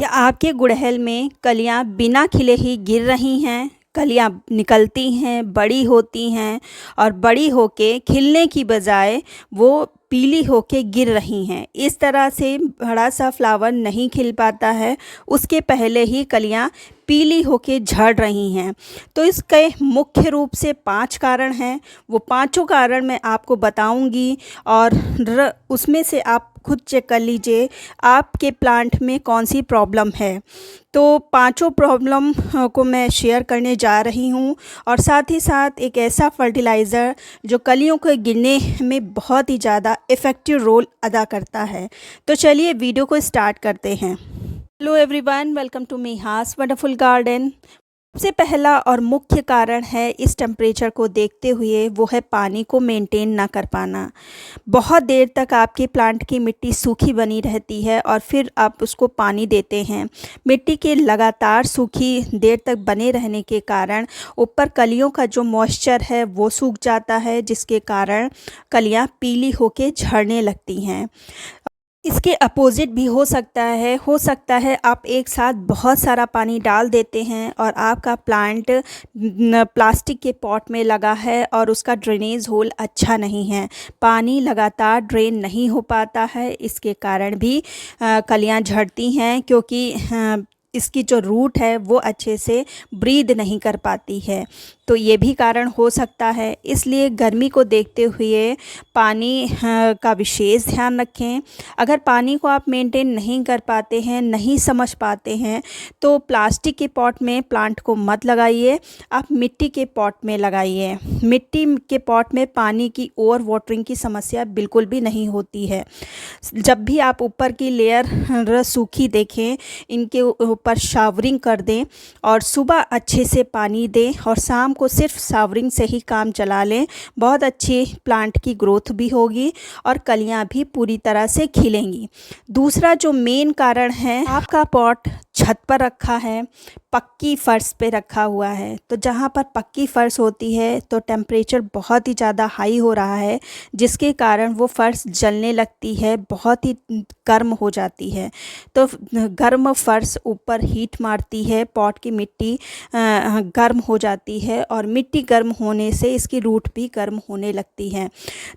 क्या आपके गुड़हल में कलियां बिना खिले ही गिर रही हैं? कलियां निकलती हैं, बड़ी होती हैं और बड़ी होके खिलने की बजाय वो पीली होके गिर रही हैं। इस तरह से बड़ा सा फ्लावर नहीं खिल पाता है, उसके पहले ही कलियां पीली होके झड़ रही हैं। तो इसके मुख्य रूप से 5 कारण हैं। वो पाँचों कारण मैं आपको बताऊंगी और उसमें से आप खुद चेक कर लीजिए आपके प्लांट में कौन सी प्रॉब्लम है। तो पांचों प्रॉब्लम को मैं शेयर करने जा रही हूँ और साथ ही साथ एक ऐसा फर्टिलाइज़र जो कलियों के गिरने में बहुत ही ज़्यादा इफ़ेक्टिव रोल अदा करता है। तो चलिए वीडियो को स्टार्ट करते हैं। Hello everyone, welcome to Neha's wonderful garden. सबसे पहला और मुख्य कारण है इस टेम्परेचर को देखते हुए वो है पानी को मेंटेन ना कर पाना। बहुत देर तक आपके प्लांट की मिट्टी सूखी बनी रहती है और फिर आप उसको पानी देते हैं। मिट्टी के लगातार सूखी देर तक बने रहने के कारण ऊपर कलियों का जो मॉइस्चर है वो सूख जाता है, जिसके कारण कलियां पीली होके झड़ने लगती हैं। इसके अपोज़िट भी हो सकता है आप एक साथ बहुत सारा पानी डाल देते हैं और आपका प्लांट प्लास्टिक के पॉट में लगा है और उसका ड्रेनेज होल अच्छा नहीं है, पानी लगातार ड्रेन नहीं हो पाता है। इसके कारण भी कलियां झड़ती हैं, क्योंकि इसकी जो रूट है वो अच्छे से ब्रीद नहीं कर पाती है। तो ये भी कारण हो सकता है। इसलिए गर्मी को देखते हुए पानी का विशेष ध्यान रखें। अगर पानी को आप मेंटेन नहीं कर पाते हैं, नहीं समझ पाते हैं, तो प्लास्टिक के पॉट में प्लांट को मत लगाइए, आप मिट्टी के पॉट में लगाइए। मिट्टी के पॉट में पानी की ओवर वाटरिंग की समस्या बिल्कुल भी नहीं होती है। जब भी आप ऊपर की लेयर सूखी देखें, इनके ऊपर शावरिंग कर दें और सुबह अच्छे से पानी दें और शाम को सिर्फ शावरिंग से ही काम चला लें। बहुत अच्छी प्लांट की ग्रोथ भी होगी और कलियां भी पूरी तरह से खिलेंगी। दूसरा जो मेन कारण है, आपका पॉट छत पर रखा है, पक्की फ़र्श पे रखा हुआ है। तो जहाँ पर पक्की फ़र्श होती है तो टेम्परेचर बहुत ही ज़्यादा हाई हो रहा है, जिसके कारण वो फ़र्श जलने लगती है, बहुत ही गर्म हो जाती है। तो गर्म फ़र्श ऊपर हीट मारती है, पॉट की मिट्टी गर्म हो जाती है और मिट्टी गर्म होने से इसकी रूट भी गर्म होने लगती है।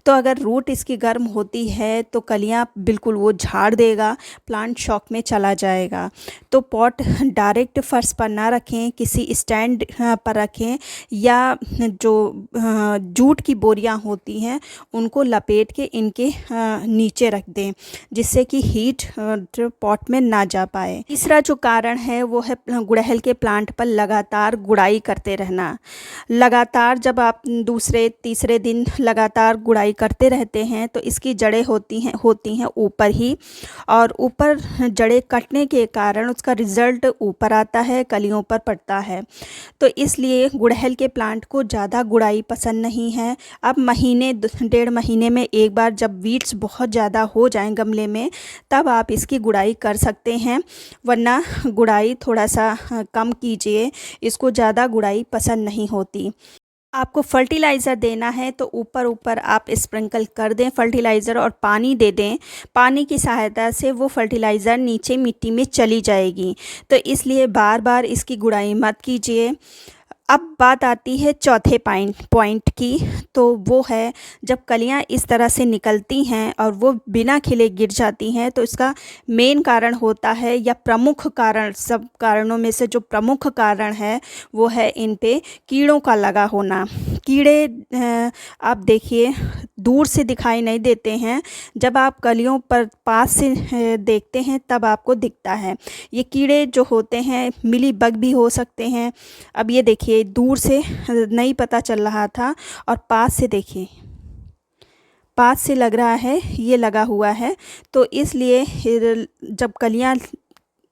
तो अगर रूट इसकी गर्म होती है तो कलियाँ बिल्कुल वो झाड़ देगा, प्लांट शॉक में चला जाएगा। तो पॉट डायरेक्ट फ़र्श पर ना रखें, किसी स्टैंड पर रखें या जो जूट की बोरियां होती हैं उनको लपेट के इनके नीचे रख दें, जिससे कि हीट जो पॉट में ना जा पाए। तीसरा जो कारण है वो है गुड़हल के प्लांट पर लगातार गुड़ाई करते रहना। लगातार जब आप दूसरे तीसरे दिन लगातार गुड़ाई करते रहते हैं तो इसकी जड़ें होती हैं ऊपर ही, और ऊपर जड़ें कटने के कारण उसका रिज़ल्ट ऊपर आता है, कलियों पर पड़ता है। तो इसलिए गुड़हल के प्लांट को ज़्यादा गुड़ाई पसंद नहीं है। अब महीने 1.5 महीने में एक बार जब वीड्स बहुत ज़्यादा हो जाएं गमले में, तब आप इसकी गुड़ाई कर सकते हैं, वरना गुड़ाई थोड़ा सा कम कीजिए। इसको ज़्यादा गुड़ाई पसंद नहीं होती। आपको फर्टिलाइज़र देना है तो ऊपर ऊपर आप स्प्रिंकल कर दें फर्टिलाइज़र और पानी दे दें। पानी की सहायता से वो फर्टिलाइज़र नीचे मिट्टी में चली जाएगी। तो इसलिए बार बार इसकी गुड़ाई मत कीजिए। अब बात आती है चौथे पॉइंट की, तो वो है जब कलियां इस तरह से निकलती हैं और वो बिना खिले गिर जाती हैं, तो इसका मेन कारण होता है, या प्रमुख कारण, सब कारणों में से जो प्रमुख कारण है वो है इन पे कीड़ों का लगा होना। कीड़े आप देखिए दूर से दिखाई नहीं देते हैं, जब आप कलियों पर पास से देखते हैं तब आपको दिखता है। ये कीड़े जो होते हैं मिली बग भी हो सकते हैं। अब ये देखिए दूर से नहीं पता चल रहा था और पास से देखिए, पास से लग रहा है ये लगा हुआ है। तो इसलिए जब कलियां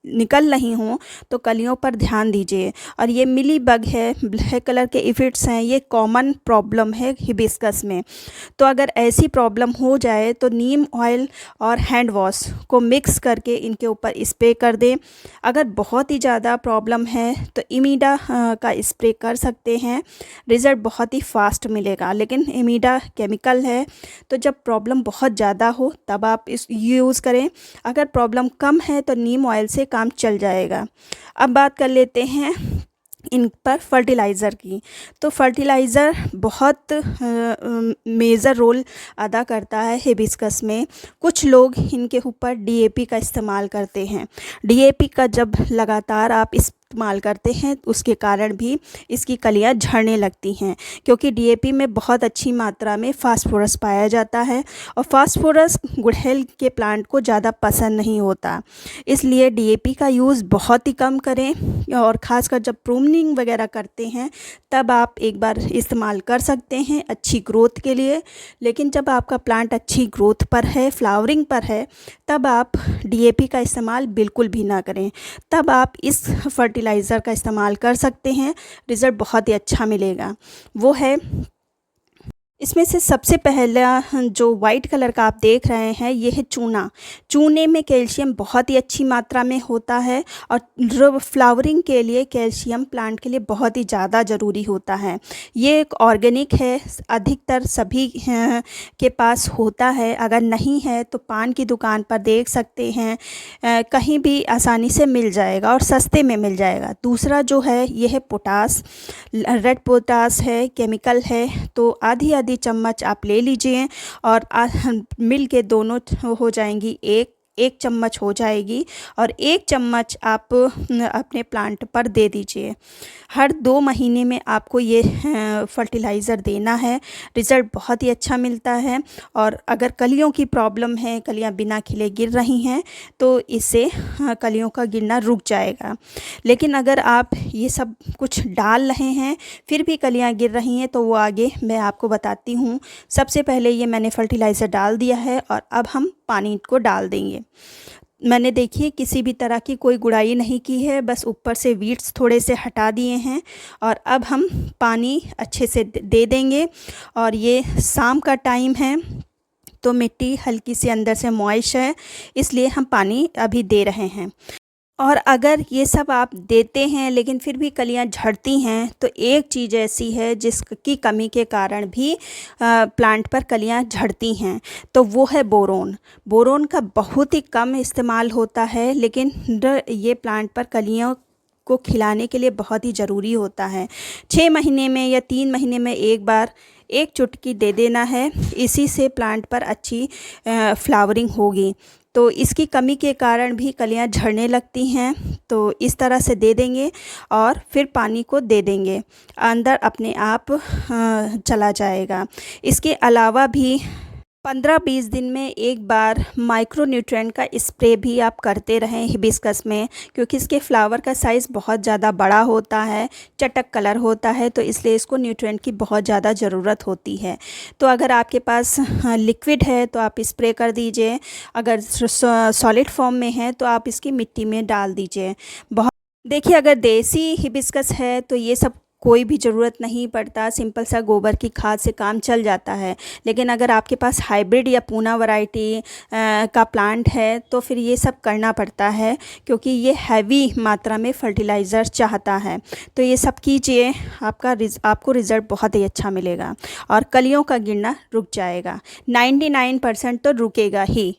निकल रही हों तो कलियों पर ध्यान दीजिए। और ये मिली बग है, ब्लैक कलर के एफिड्स हैं, ये कॉमन प्रॉब्लम है हिबिस्कस में। तो अगर ऐसी प्रॉब्लम हो जाए तो नीम ऑयल और हैंड वॉश को मिक्स करके इनके ऊपर स्प्रे कर दें। अगर बहुत ही ज़्यादा प्रॉब्लम है तो इमीडा का स्प्रे कर सकते हैं, रिज़ल्ट बहुत ही फास्ट मिलेगा। लेकिन इमीडा केमिकल है, तो जब प्रॉब्लम बहुत ज़्यादा हो तब आप इस यूज़ करें। अगर प्रॉब्लम कम है तो नीम ऑयल से काम चल जाएगा। अब बात कर लेते हैं इन पर फर्टिलाइज़र की। तो फर्टिलाइज़र बहुत मेजर रोल अदा करता है हिबिस्कस में। कुछ लोग इनके ऊपर डीएपी का इस्तेमाल करते हैं। डीएपी का जब लगातार आप इस्तेमाल करते हैं उसके कारण भी इसकी कलियां झड़ने लगती हैं, क्योंकि डीएपी में बहुत अच्छी मात्रा में फास्फोरस पाया जाता है और फास्फोरस गुड़हल के प्लांट को ज़्यादा पसंद नहीं होता। इसलिए डीएपी का यूज़ बहुत ही कम करें और ख़ासकर जब प्रूनिंग वगैरह करते हैं तब आप एक बार इस्तेमाल कर सकते हैं अच्छी ग्रोथ के लिए। लेकिन जब आपका प्लांट अच्छी ग्रोथ पर है, फ्लावरिंग पर है, तब आप डीएपी का इस्तेमाल बिल्कुल भी ना करें। तब आप इस फर्टिलाइज़र का इस्तेमाल कर सकते हैं, रिज़ल्ट बहुत ही अच्छा मिलेगा। वो है, इसमें से सबसे पहला जो वाइट कलर का आप देख रहे हैं ये है चूना। चूने में कैल्शियम बहुत ही अच्छी मात्रा में होता है और फ्लावरिंग के लिए कैल्शियम प्लांट के लिए बहुत ही ज़्यादा ज़रूरी होता है। ये एक ऑर्गेनिक है, अधिकतर सभी के पास होता है। अगर नहीं है तो पान की दुकान पर देख सकते हैं, कहीं भी आसानी से मिल जाएगा और सस्ते में मिल जाएगा। दूसरा जो है ये है पोटास, रेड पोटास है, केमिकल है। तो आधी चम्मच आप ले लीजिए और मिल के दोनों हो जाएंगी, एक चम्मच हो जाएगी और 1 चम्मच आप अपने प्लांट पर दे दीजिए। हर 2 महीने में आपको ये फर्टिलाइज़र देना है। रिज़ल्ट बहुत ही अच्छा मिलता है। और अगर कलियों की प्रॉब्लम है, कलियां बिना खिले गिर रही हैं, तो इससे कलियों का गिरना रुक जाएगा। लेकिन अगर आप ये सब कुछ डाल रहे हैं फिर भी कलियां गिर रही हैं तो वो आगे मैं आपको बताती हूँ। सबसे पहले ये मैंने फर्टिलाइज़र डाल दिया है और अब हम पानी को डाल देंगे। मैंने देखिए किसी भी तरह की कोई गुड़ाई नहीं की है, बस ऊपर से वीड्स थोड़े से हटा दिए हैं और अब हम पानी अच्छे से दे देंगे। और ये शाम का टाइम है तो मिट्टी हल्की सी अंदर से मॉइस्ट है, इसलिए हम पानी अभी दे रहे हैं। और अगर ये सब आप देते हैं लेकिन फिर भी कलियां झड़ती हैं तो एक चीज़ ऐसी है जिसकी कमी के कारण भी प्लांट पर कलियां झड़ती हैं, तो वो है बोरोन। बोरोन का बहुत ही कम इस्तेमाल होता है, लेकिन ये प्लांट पर कलियों को खिलाने के लिए बहुत ही ज़रूरी होता है। 6 महीने में या 3 महीने में एक बार 1 चुटकी दे देना है, इसी से प्लांट पर अच्छी फ्लावरिंग होगी। तो इसकी कमी के कारण भी कलियां झड़ने लगती हैं, तो इस तरह से दे देंगे और फिर पानी को दे देंगे, अंदर अपने आप चला जाएगा। इसके अलावा भी 15-20 दिन में एक बार माइक्रो न्यूट्रिएंट का स्प्रे भी आप करते रहें हिबिस्कस में, क्योंकि इसके फ्लावर का साइज़ बहुत ज़्यादा बड़ा होता है, चटक कलर होता है, तो इसलिए इसको न्यूट्रिएंट की बहुत ज़्यादा ज़रूरत होती है। तो अगर आपके पास लिक्विड है तो आप स्प्रे कर दीजिए, अगर सॉलिड फॉर्म में है तो आप इसकी मिट्टी में डाल दीजिए। बहुत देखिए, अगर देसी हिबिस्कस है तो ये सब कोई भी ज़रूरत नहीं पड़ता, सिंपल सा गोबर की खाद से काम चल जाता है। लेकिन अगर आपके पास हाइब्रिड या पूना वैरायटी का प्लांट है तो फिर ये सब करना पड़ता है, क्योंकि ये हैवी मात्रा में फर्टिलाइज़र चाहता है। तो ये सब कीजिए, आपको रिज़ल्ट बहुत ही अच्छा मिलेगा और कलियों का गिरना रुक जाएगा। 99% तो रुकेगा ही।